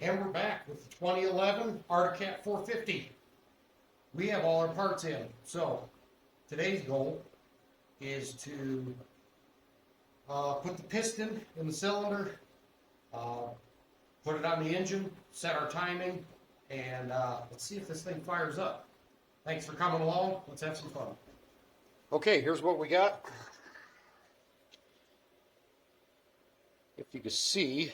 And we're back with the 2011 Articat 450. We have all our parts in. So today's goal is to put the piston in the cylinder, put it on the engine, set our timing, and let's see if this thing fires up. Thanks for coming along. Let's have some fun. Okay, here's what we got. If you can see,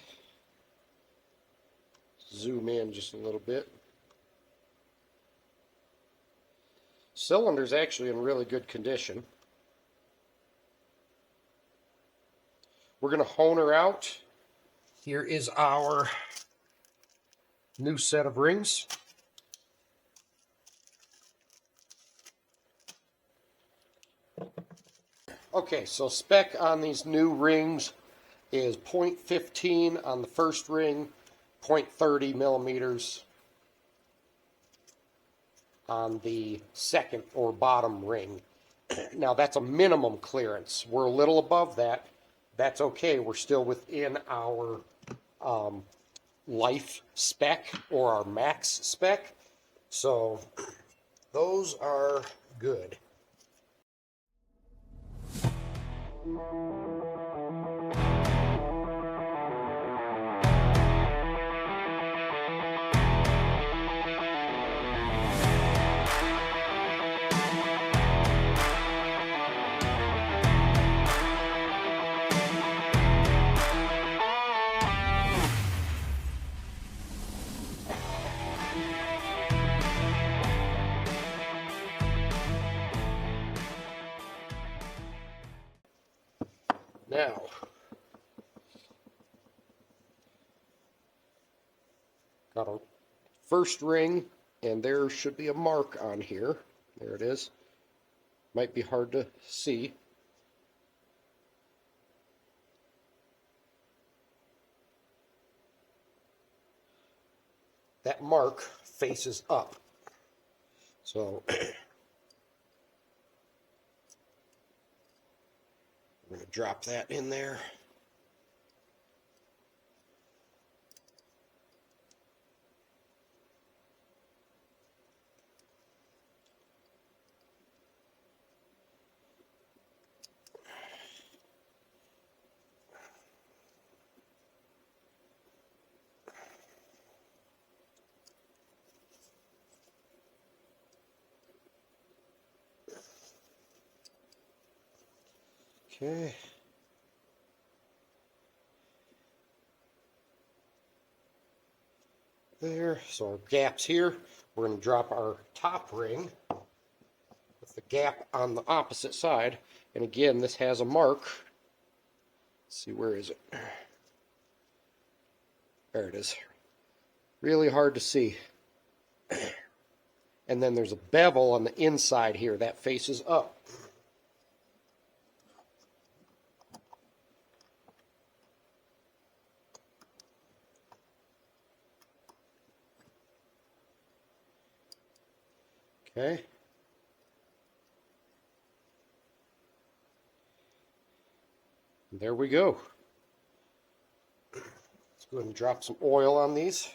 zoom in just a little bit. Cylinder's actually in really good condition. We're going to hone her out. Here is our new set of rings. Okay, so spec on these new rings is 0.15 on the first ring, 0.30 millimeters on the second or bottom ring. Now that's a minimum clearance. We're a little above that. That's okay. We're still within our life spec or our max spec. So those are good. Now, got a first ring, and there should be a mark on here. There it is. Might be hard to see. That mark faces up. So I'm going to drop that in there. Okay. There, so our gap's here. We're going to drop our top ring with the gap on the opposite side. And again, this has a mark. Let's see, where is it? There it is. Really hard to see. And then there's a bevel on the inside here that faces up. Okay. There we go. Let's go ahead and drop some oil on these.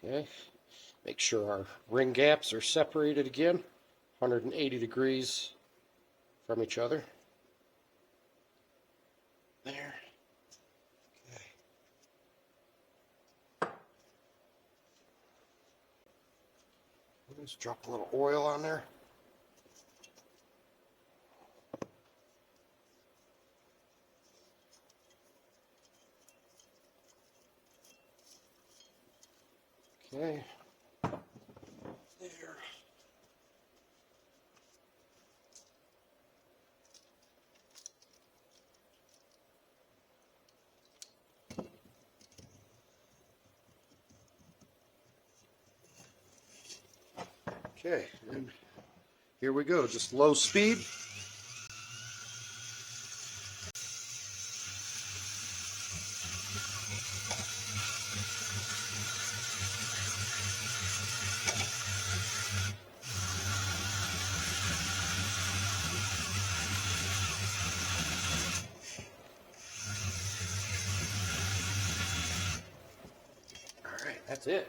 Okay, make sure our ring gaps are separated again, 180 degrees from each other. There. Okay. Just drop a little oil on there. Okay. There. Okay, and here we go, just low speed. that's it.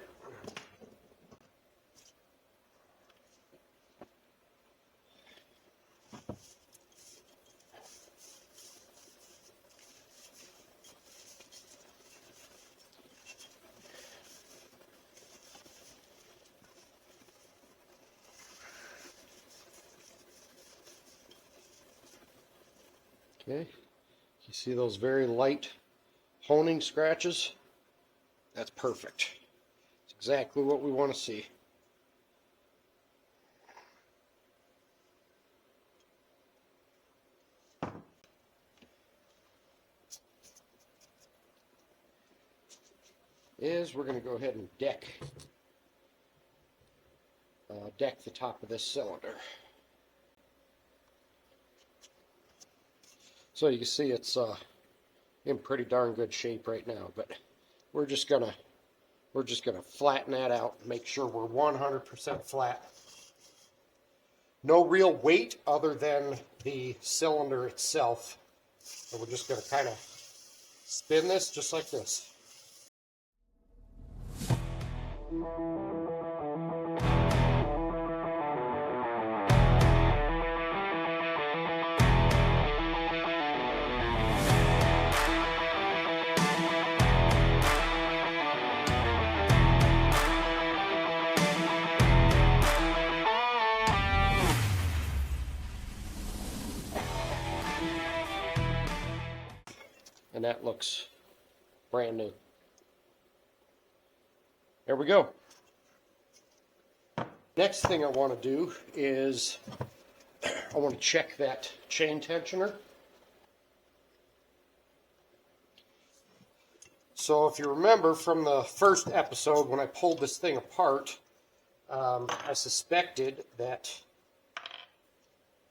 Okay, you see those very light honing scratches? That's perfect. It's exactly what we want to see. We're going to go ahead and deck the top of this cylinder. So you can see it's in pretty darn good shape right now, but we're just gonna flatten that out and make sure we're 100% flat. No real weight other than the cylinder itself. So we're just gonna kind of spin this just like this. And that looks brand new. There we go. Next thing I want to do is I want to check that chain tensioner. So if you remember from the first episode when I pulled this thing apart, I suspected that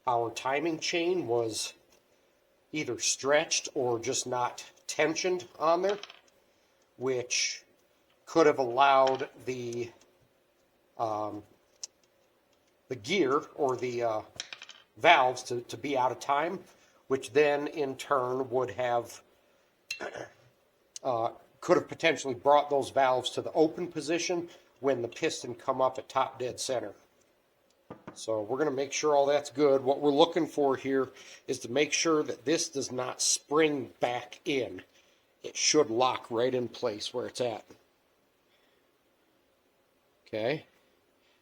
our timing chain was either stretched or just not tensioned on there, which could have allowed the gear or the valves to be out of time, which then in turn would have could have potentially brought those valves to the open position when the piston come up at top dead center. So we're going to make sure all that's good. What we're looking for here is to make sure that this does not spring back in. It should lock right in place where it's at. Okay,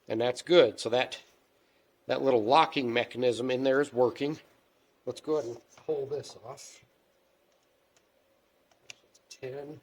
and that's good. So that little locking mechanism in there is working. Let's go ahead and pull this off. 10.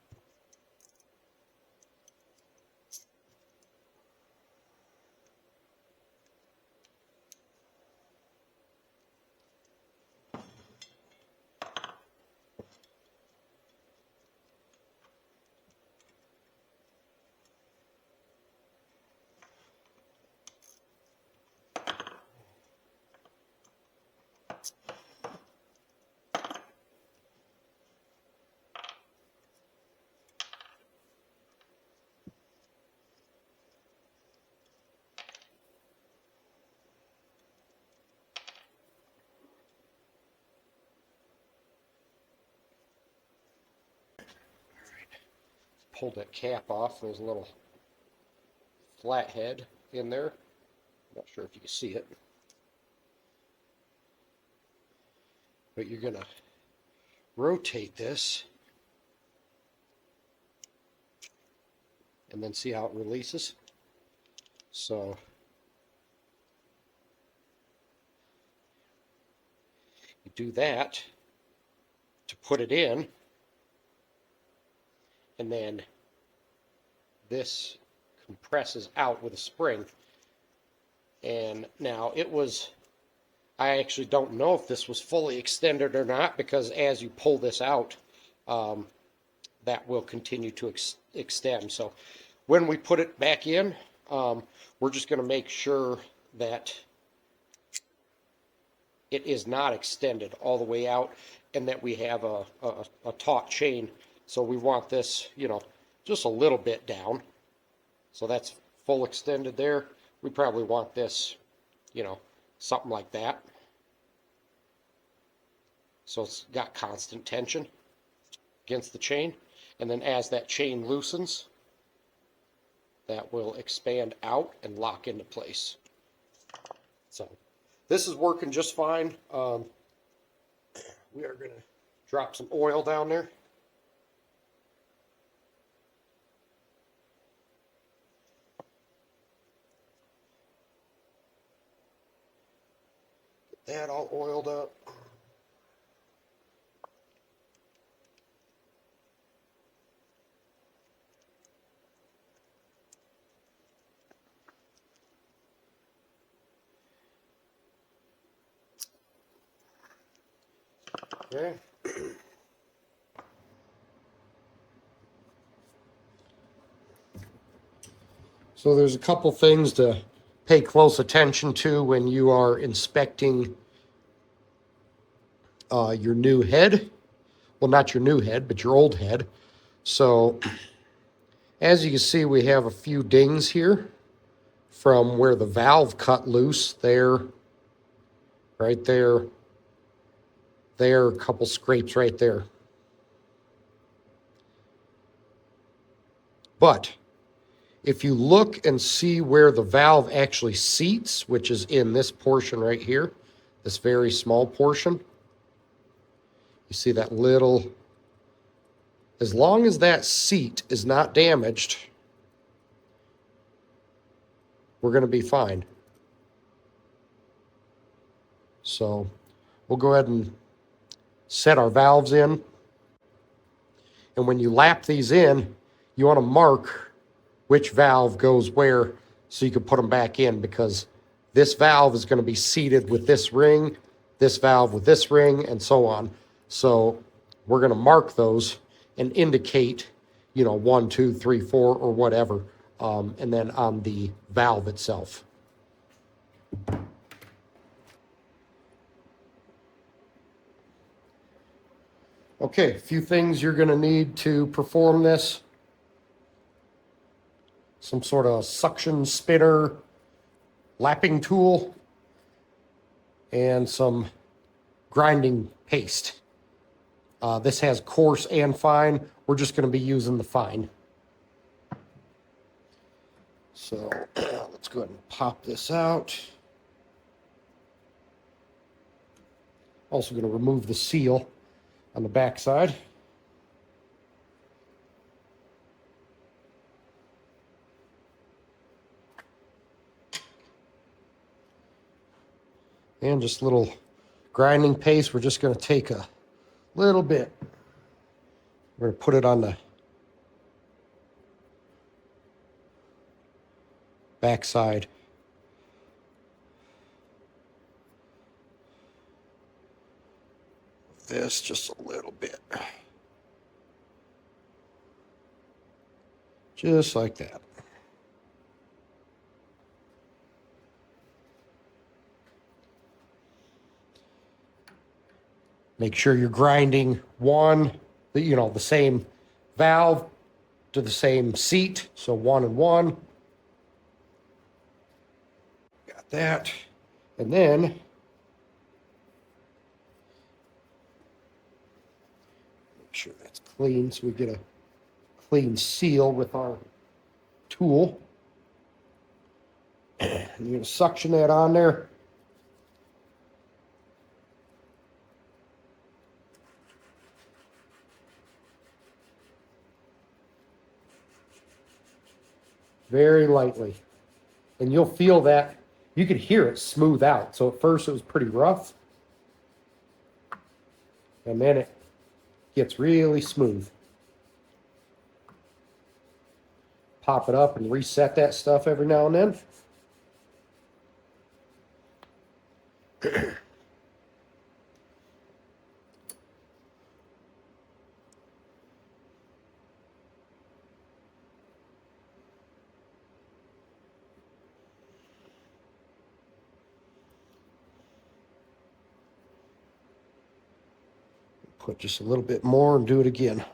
Pulled that cap off. There's a little flathead in there. Not sure if you can see it. But you're going to rotate this and then see how it releases. So you do that to put it in, and then this compresses out with a spring. And now I actually don't know if this was fully extended or not, because as you pull this out, that will continue to extend. So when we put it back in, we're just going to make sure that it is not extended all the way out and that we have a taut chain. So we want this, just a little bit down. So that's full extended there. We probably want this, something like that. So it's got constant tension against the chain. And then as that chain loosens, that will expand out and lock into place. So this is working just fine. We are going to drop some oil down there. Get that all oiled up. Okay. So there's a couple things to pay close attention to when you are inspecting your new head. Well, not your new head, but your old head. So as you can see, we have a few dings here from where the valve cut loose there, right there, there, a couple scrapes right there. But if you look and see where the valve actually seats, which is in this portion right here, this very small portion, you see that little, as long as that seat is not damaged, we're going to be fine. So we'll go ahead and set our valves in. And when you lap these in, you want to mark which valve goes where so you can put them back in, because this valve is going to be seated with this ring, this valve with this ring, and so on. So we're going to mark those and indicate, 1, 2, 3, 4, or whatever, and then on the valve itself. Okay, a few things you're going to need to perform this. Some sort of suction spinner, lapping tool, and some grinding paste. This has coarse and fine. We're just going to be using the fine. So let's go ahead and pop this out. Also going to remove the seal on the back side. And just a little grinding paste. We're just going to take a little bit. We're going to put it on the back side. This just a little bit. Just like that. Make sure you're grinding the same valve to the same seat. So 1 and 1. Got that. And then make sure that's clean so we get a clean seal with our tool. And you're going to suction that on there. Very lightly. And you'll feel that, you could hear it smooth out. So at first it was pretty rough. And then it gets really smooth. Pop it up and reset that stuff every now and then. Put just a little bit more and do it again.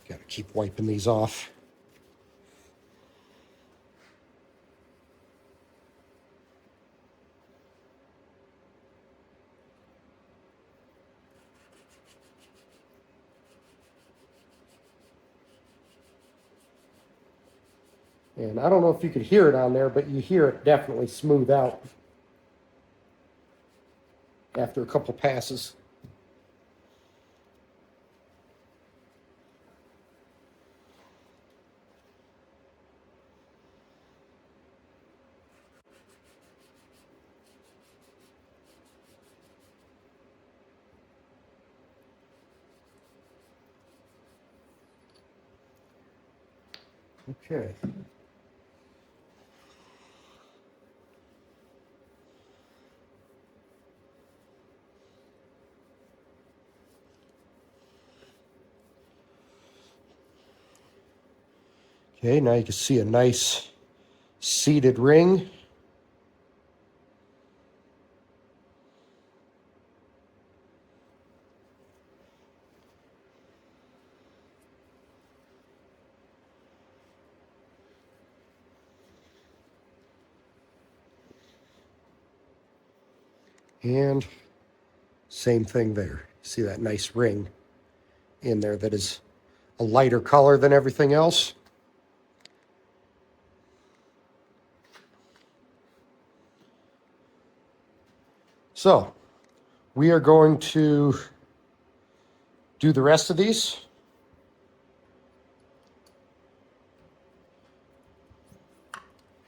Got to keep wiping these off. And I don't know if you could hear it on there, but you hear it definitely smooth out after a couple passes. Okay. Okay, now you can see a nice seated ring. And same thing there. See that nice ring in there that is a lighter color than everything else. So we are going to do the rest of these.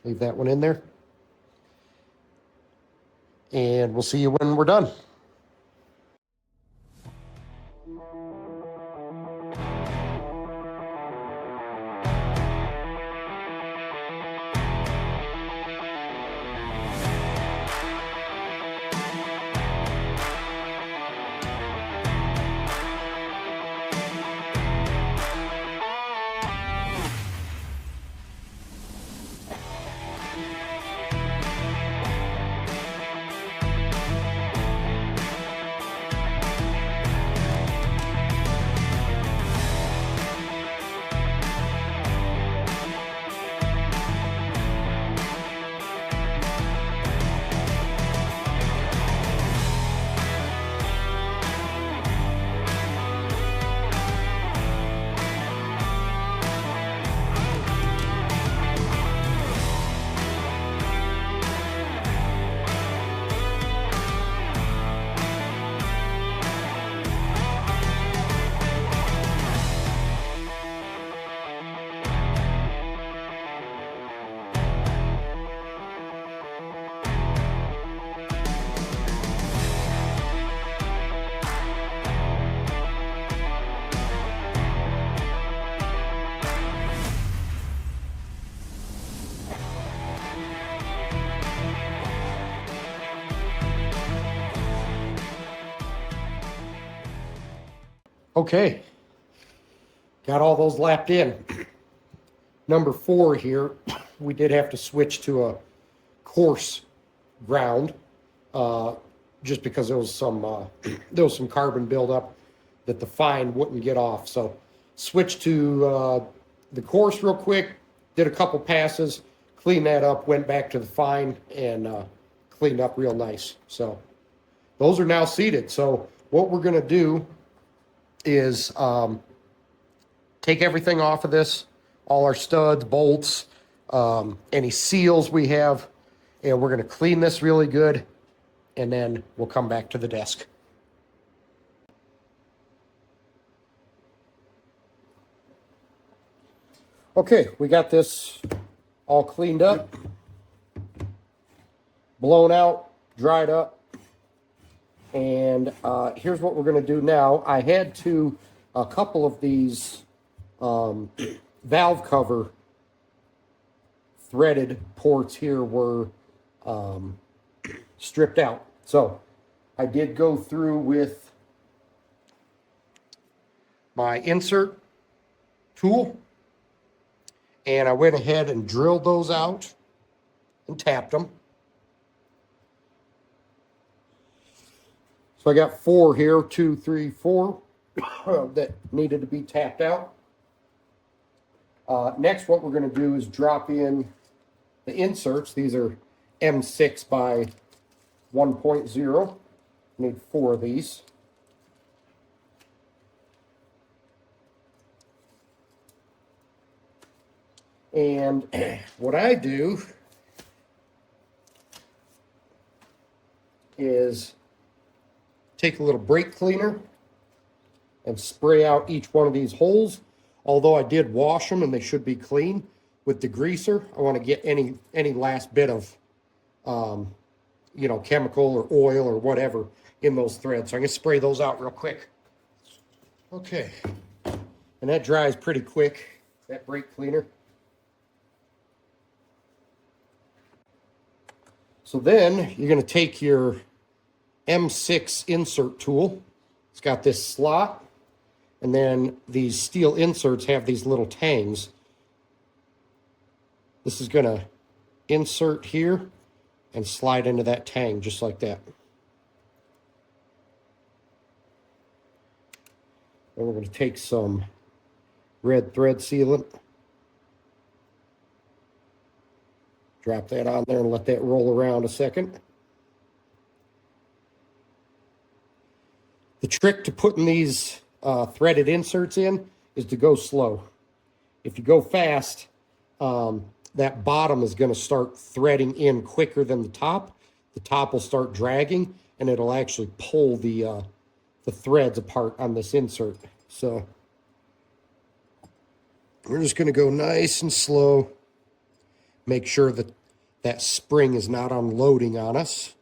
Leave that one in there. And we'll see you when we're done. Okay, got all those lapped in. Number 4 here, we did have to switch to a coarse ground, just because there was some carbon buildup that the fine wouldn't get off. So switched to the coarse real quick, did a couple passes, cleaned that up, went back to the fine, and cleaned up real nice. So those are now seated. So what we're gonna do is take everything off of this, all our studs, bolts, any seals we have, and we're going to clean this really good, and then we'll come back to the desk. Okay, we got this all cleaned up, blown out, dried up. And here's what we're going to do now. I had a couple of these valve cover threaded ports here were stripped out. So I did go through with my insert tool, and I went ahead and drilled those out and tapped them. So I got 4 here, 2, 3, 4 that needed to be tapped out. Next, what we're going to do is drop in the inserts. These are M6 by 1.0. Need 4 of these. And what I do is take a little brake cleaner and spray out each one of these holes. Although I did wash them and they should be clean with degreaser, I want to get any last bit of chemical or oil or whatever in those threads. So I'm going to spray those out real quick. Okay. And that dries pretty quick, that brake cleaner. So then you're going to take your M6 insert tool. It's got this slot, and then these steel inserts have these little tangs. This is going to insert here and slide into that tang just like that. Then we're going to take some red thread sealant. Drop that on there and let that roll around a second. The trick to putting these threaded inserts in is to go slow. If you go fast, that bottom is going to start threading in quicker than the top. The top will start dragging, and it'll actually pull the threads apart on this insert. So we're just going to go nice and slow. Make sure that that spring is not unloading on us.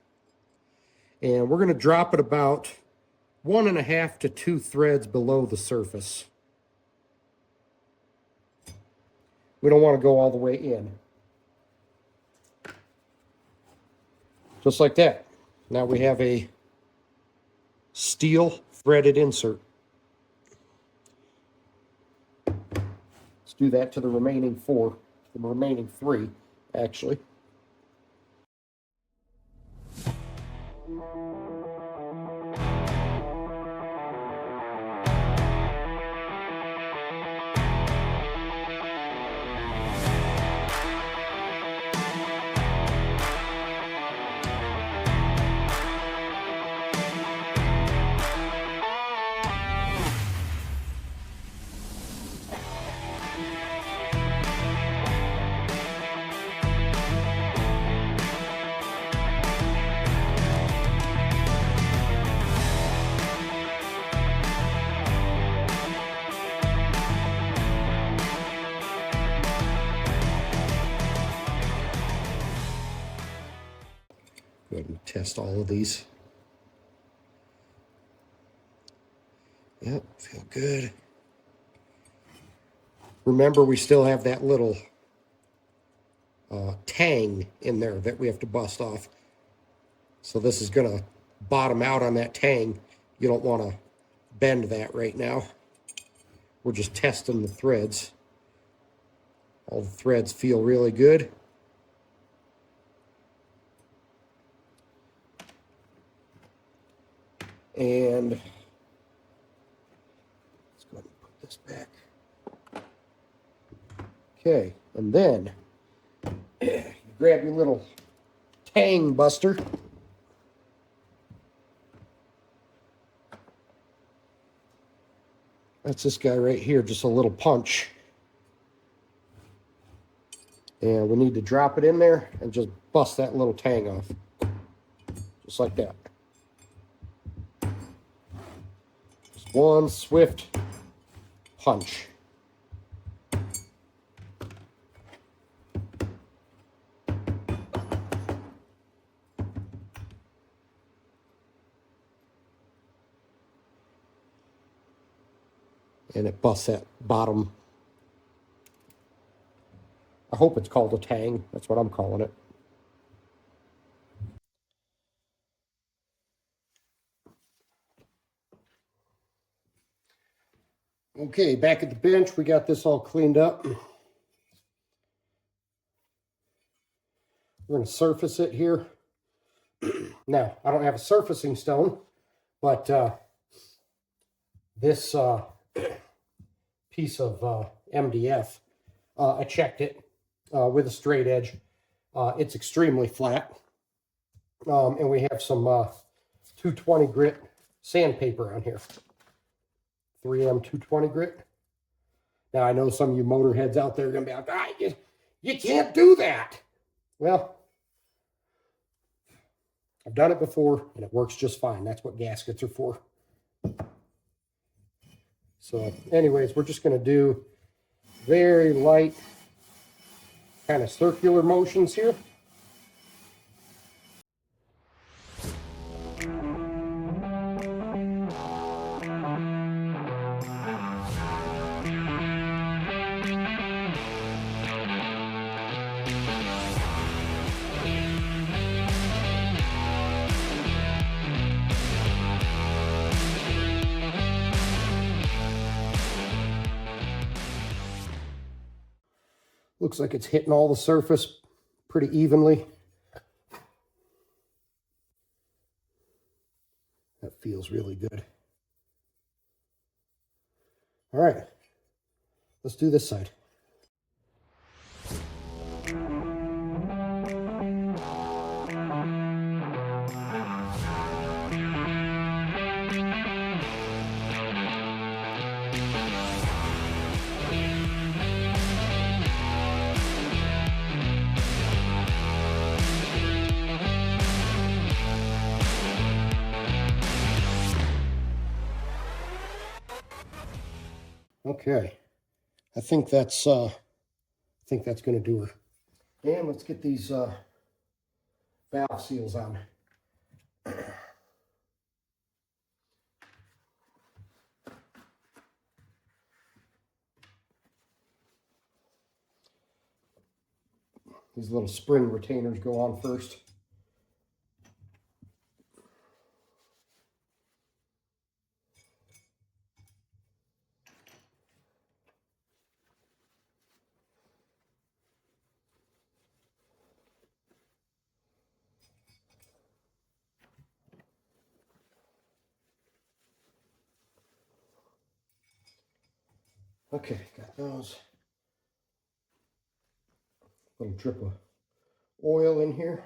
And we're going to drop it about 1.5 to 2 threads below the surface. We don't want to go all the way in. Just like that. Now we have a steel threaded insert. Let's do that to the remaining 3, actually. Go ahead and test all of these. Yep, feel good. Remember, we still have that little tang in there that we have to bust off. So this is going to bottom out on that tang. You don't want to bend that right now. We're just testing the threads. All the threads feel really good. And let's go ahead and put this back. Okay, and then you grab your little tang buster. That's this guy right here, just a little punch. And we need to drop it in there and just bust that little tang off. Just like that. Just one swift punch. And it busts that bottom. I hope it's called a tang. That's what I'm calling it. Okay, back at the bench, we got this all cleaned up. We're going to surface it here. Now, I don't have a surfacing stone, but this piece of MDF I checked it with a straight edge. It's extremely flat. And we have some 220 grit sandpaper on here. 3M 220 grit. Now, I know some of you motorheads out there are going to be like, ah, you can't do that. Well, I've done it before, and it works just fine. That's what gaskets are for. So, anyways, we're just going to do very light kind of circular motions here. Looks like it's hitting all the surface pretty evenly. That feels really good. All right, let's do this side. Okay, I think that's going to do her. And let's get these valve seals on. These little spring retainers go on first. Okay, got those. Little drip of oil in here.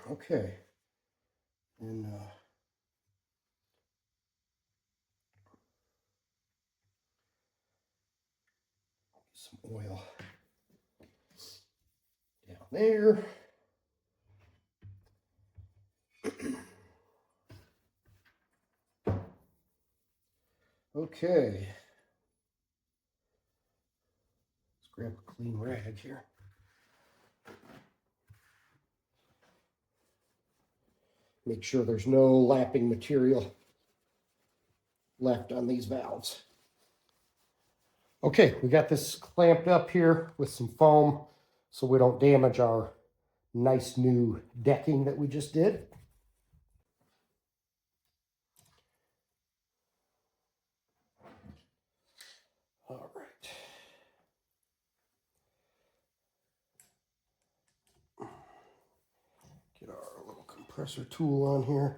Okay, and some oil down there. Okay, let's grab a clean rag here. Make sure there's no lapping material left on these valves. Okay, we got this clamped up here with some foam so we don't damage our nice new decking that we just did. All right. Get our little compressor tool on here.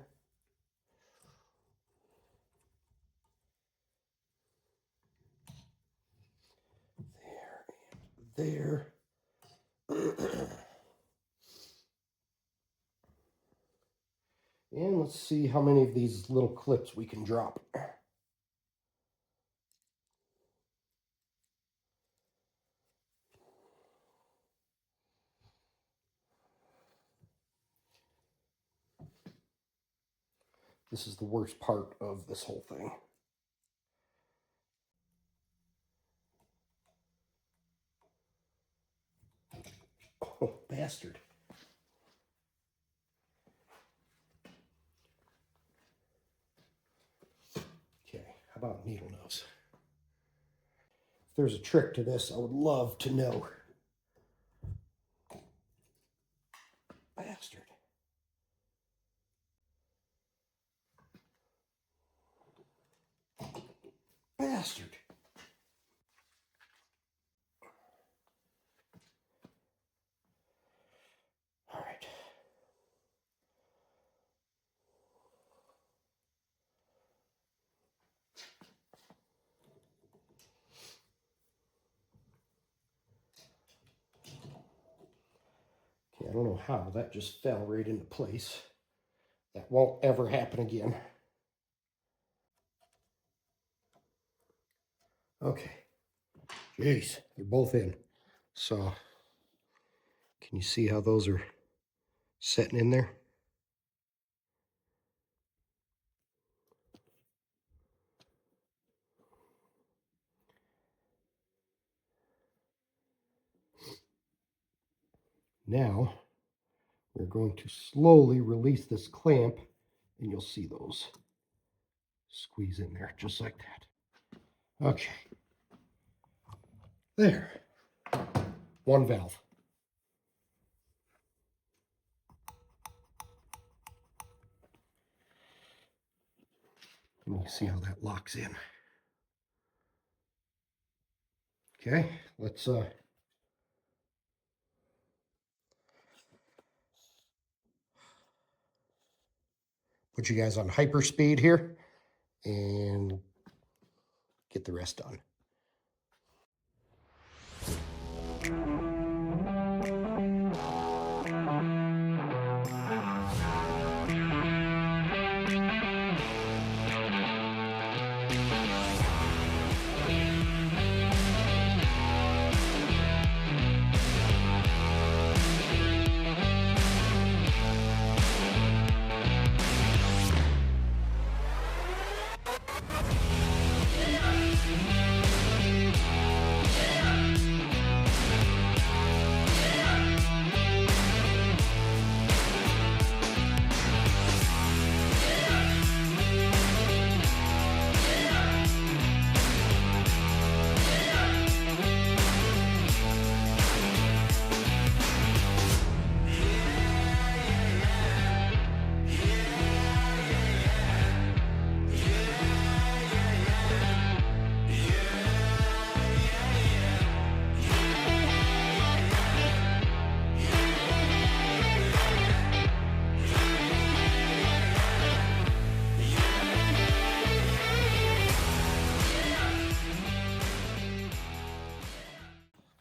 There. And let's see how many of these little clips we can drop. This is the worst part of this whole thing. Oh, bastard. about needle nose? If there's a trick to this, I would love to know. Bastard. Bastard. All right. Okay, I don't know how that just fell right into place. That won't ever happen again. Okay. Jeez, they're both in. So, can you see how those are setting in there? Now, we're going to slowly release this clamp, and you'll see those squeeze in there, just like that. Okay. There. One valve. And you see how that locks in. Okay, let's put you guys on hyperspeed here and get the rest done.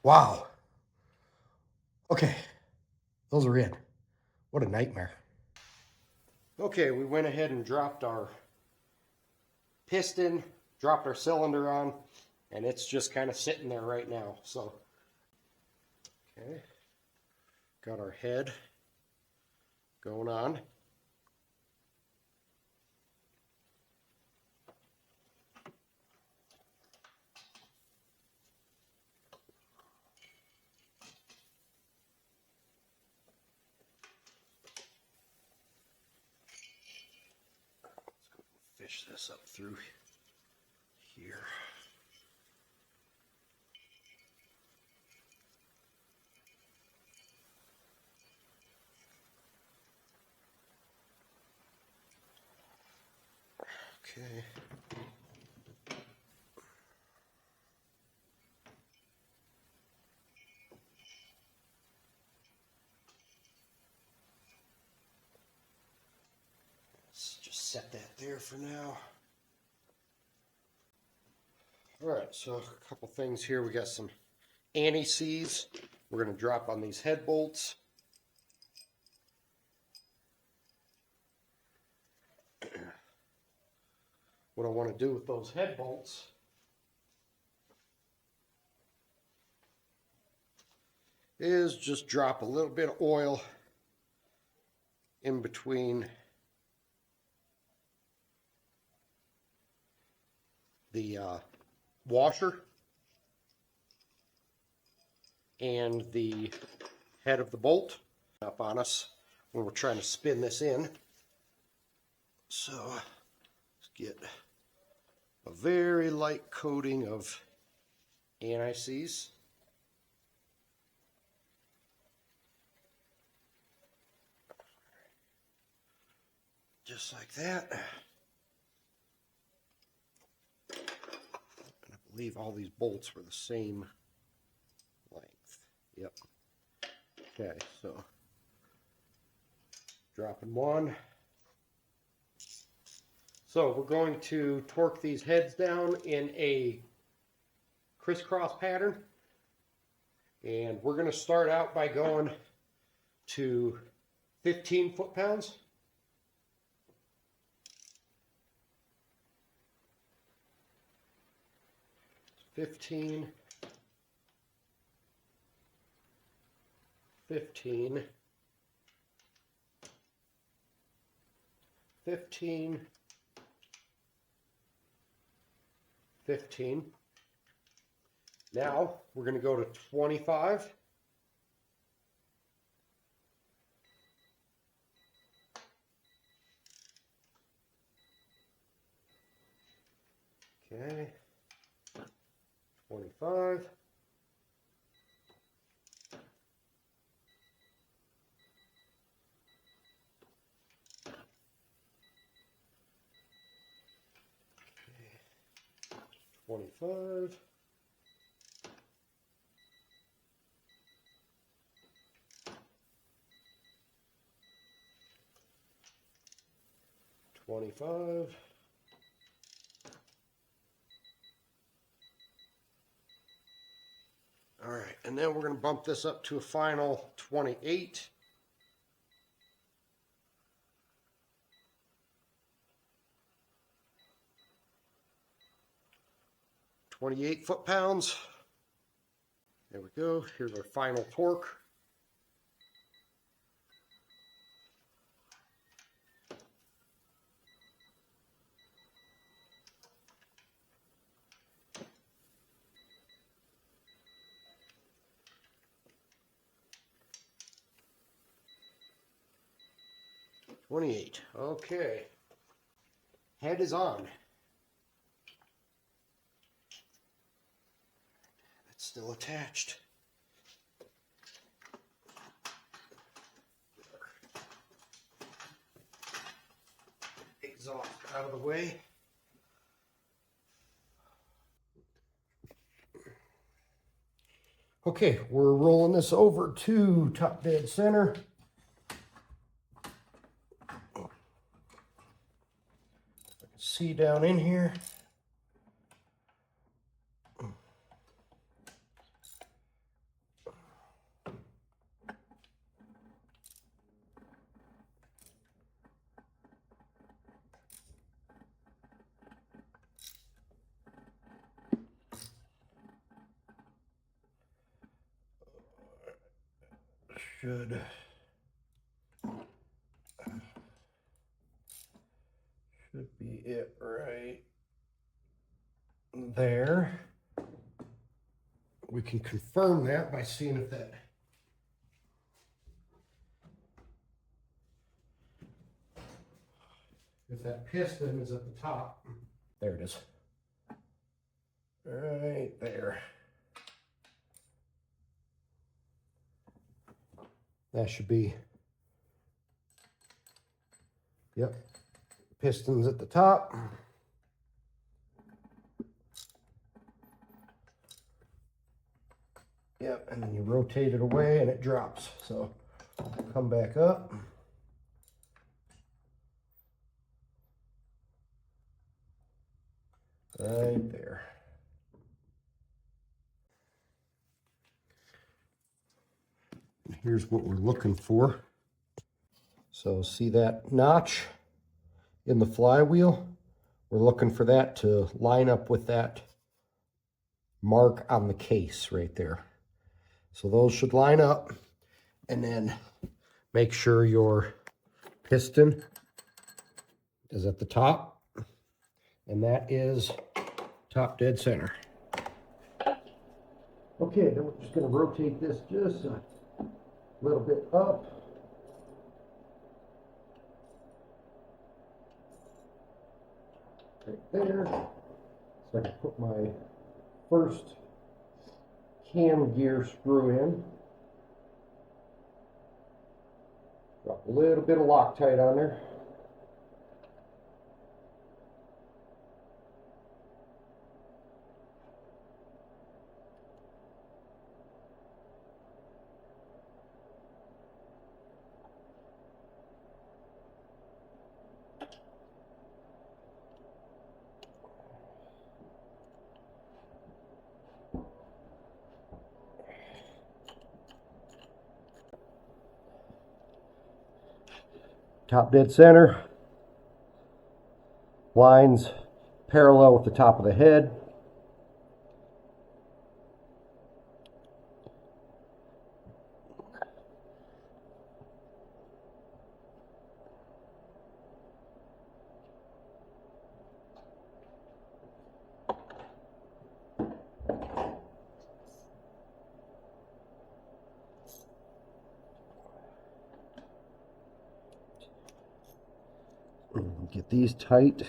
Wow. Okay, those are in. What a nightmare. Okay, we went ahead and dropped our piston, dropped our cylinder on, and it's just kind of sitting there right now. So, okay, got our head going on. Fish this up through here. Okay. Let's just set that there for now. All right, so a couple things here. We got some anti-seize. We're going to drop on these head bolts. What I want to do with those head bolts is just drop a little bit of oil in between the washer and the head of the bolt up on us when we're trying to spin this in. So let's get a very light coating of anti-seize. Just like that. And I believe all these bolts were the same length. Yep. Okay, so dropping one. So we're going to torque these heads down in a crisscross pattern. And we're going to start out by going to 15 foot-pounds. 15, 15, 15, 15. Now we're going to go to 25. Okay. 25. Okay. 25. 25. All right, and then we're going to bump this up to a final 28. Foot-pounds. There we go. Here's our final torque. Okay. Head is on. It's still attached. Exhaust out of the way. Okay, we're rolling this over to top dead center. See down in here. Should be it right there. We can confirm that by seeing if that piston is at the top. There it is. Right there. That should be, yep, pistons at the top. Yep, and then you rotate it away and it drops. So come back up. Right there. And here's what we're looking for. So see that notch in the flywheel? We're looking for that to line up with that mark on the case right there. So those should line up, and then make sure your piston is at the top, and that is top dead center. Okay, then we're just going to rotate this just a little bit up. Right there. So I can put my first cam gear screw in. Drop a little bit of Loctite on there. Top dead center. Lines parallel with the top of the head. Get these tight.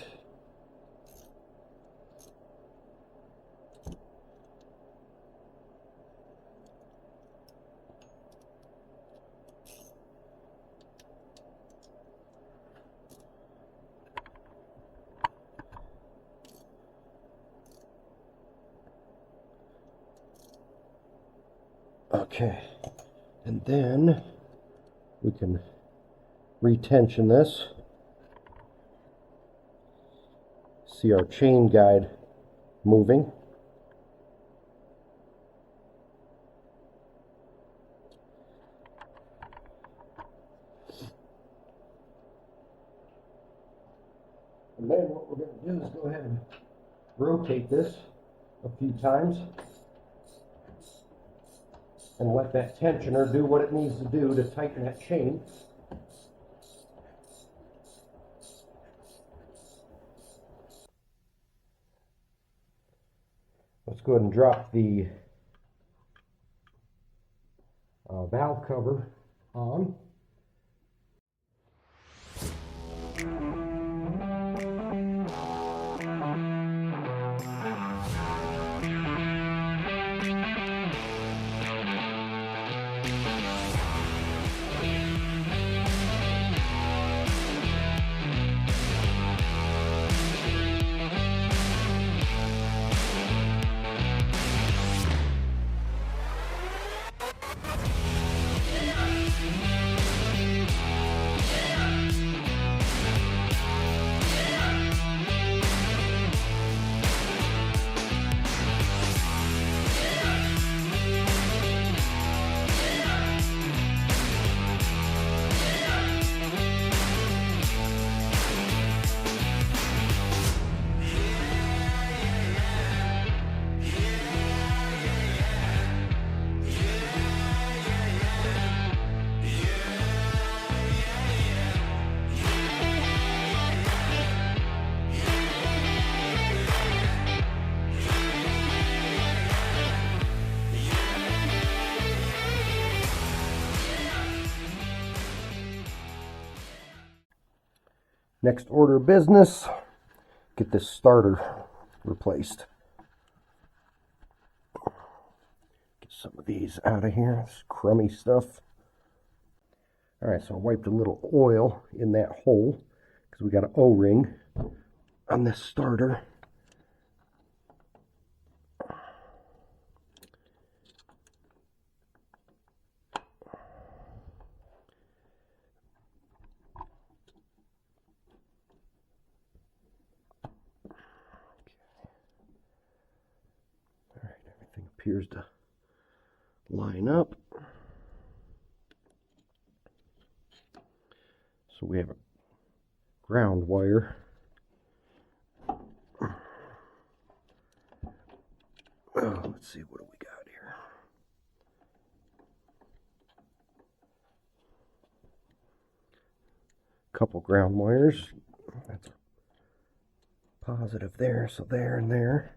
Okay, and then we can retension this. See our chain guide moving. And then what we're going to do is go ahead and rotate this a few times and let that tensioner do what it needs to do to tighten that chain. Let's go ahead and drop the valve cover on. Next order of business, get this starter replaced. Get some of these out of here, this crummy stuff. Alright, so I wiped a little oil in that hole because we got an O-ring on this starter. Alright, everything appears to line up. So we have a ground wire. Oh, let's see, what do we got here? Couple ground wires. That's positive there, so there and there.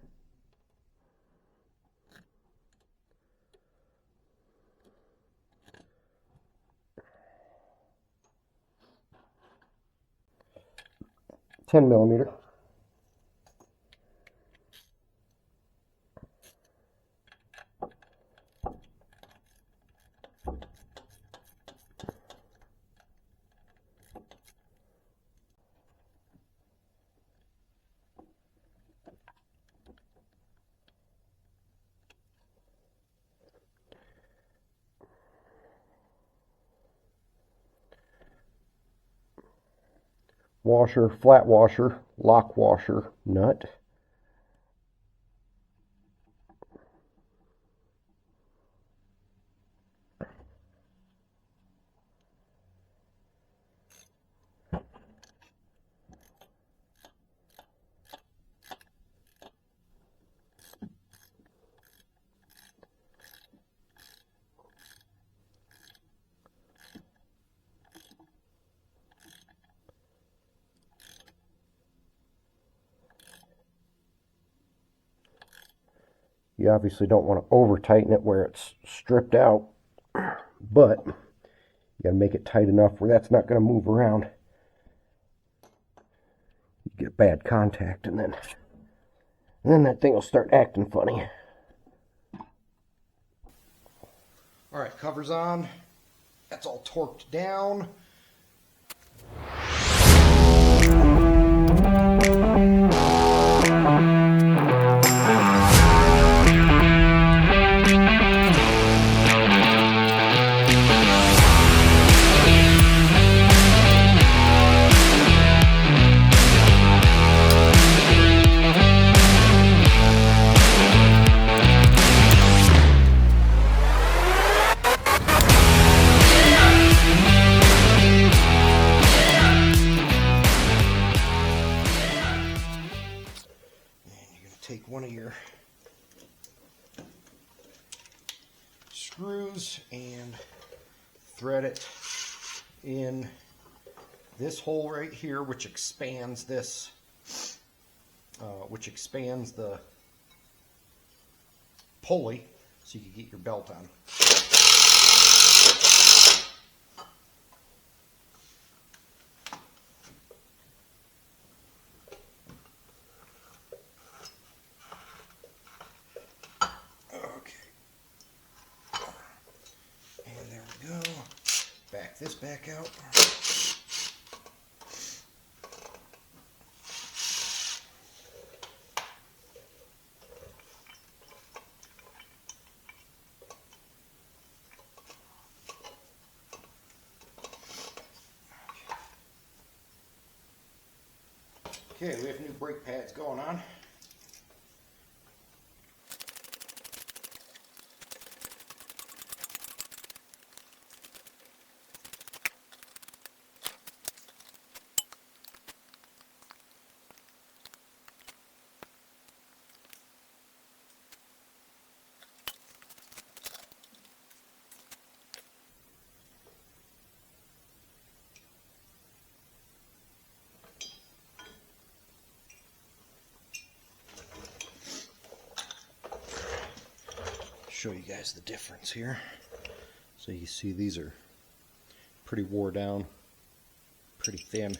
$10 millimeter. washer, flat washer, lock washer nut. You obviously don't want to over tighten it where it's stripped out, but you got to make it tight enough where that's not going to move around. You get bad contact, and then that thing will start acting funny. All right, cover's on. That's all torqued down. Take one of your screws and thread it in this hole right here, which expands this, which expands the pulley so you can get your belt on. Back this back out. Okay, we have new brake pads going on. Show you guys the difference here. So you see these are pretty wore down, pretty thin.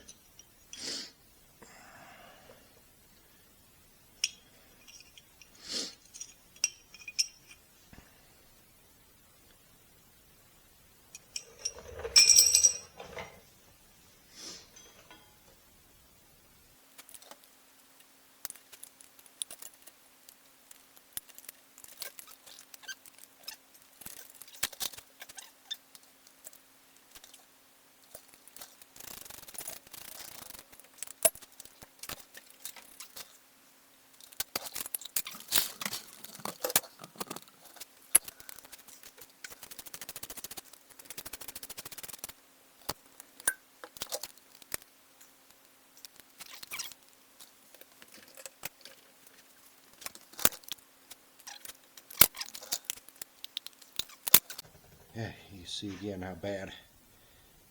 Yeah, you see again how bad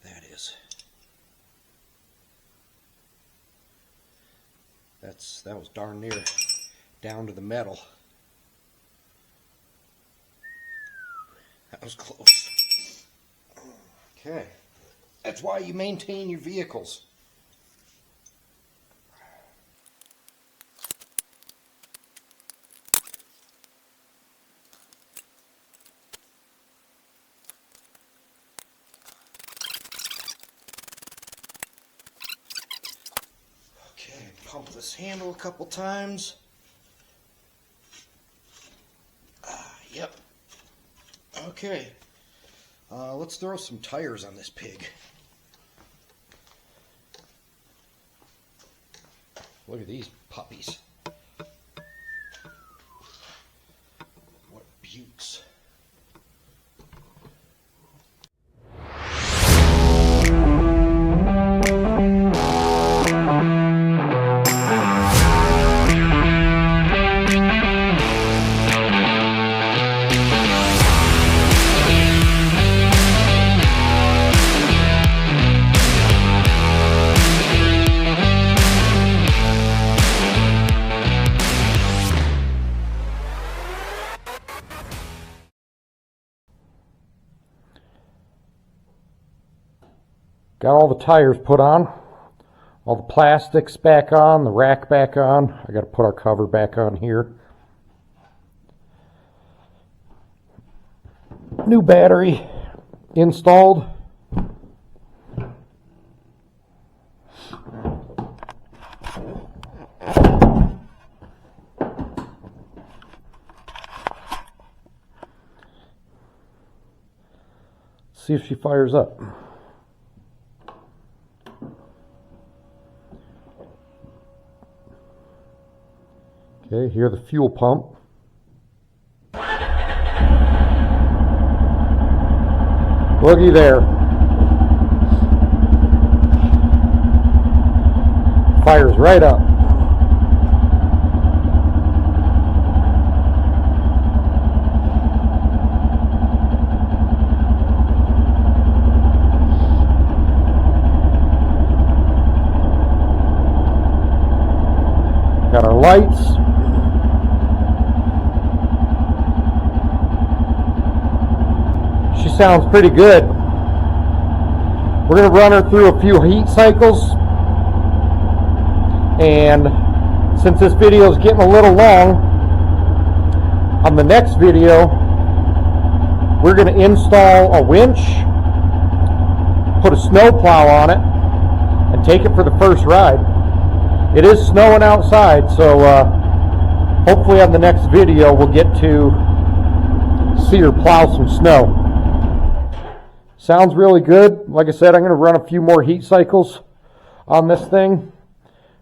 that is. That was darn near down to the metal. That was close. Okay, that's why you maintain your vehicles. Pump this handle a couple times. Yep. Okay. Let's throw some tires on this pig. Look at these puppies. What beauts. Got all the tires put on, all the plastics back on, the rack back on. I got to put our cover back on here. New battery installed. See if she fires up. Okay, here's the fuel pump. Looky there. Fires right up. Got our lights. She sounds pretty good. We're going to run her through a few heat cycles, and since this video is getting a little long, on the next video we're going to install a winch, put a snow plow on it, and take it for the first ride. It is snowing outside, so hopefully on the next video we'll get to see her plow some snow. Sounds really good. Like I said, I'm going to run a few more heat cycles on this thing.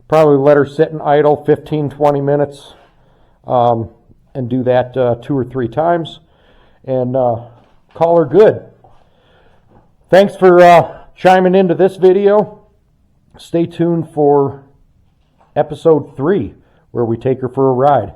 Probably let her sit and idle 15-20 minutes and do that 2 or 3 times and call her good. Thanks for chiming into this video. Stay tuned for episode 3 where we take her for a ride.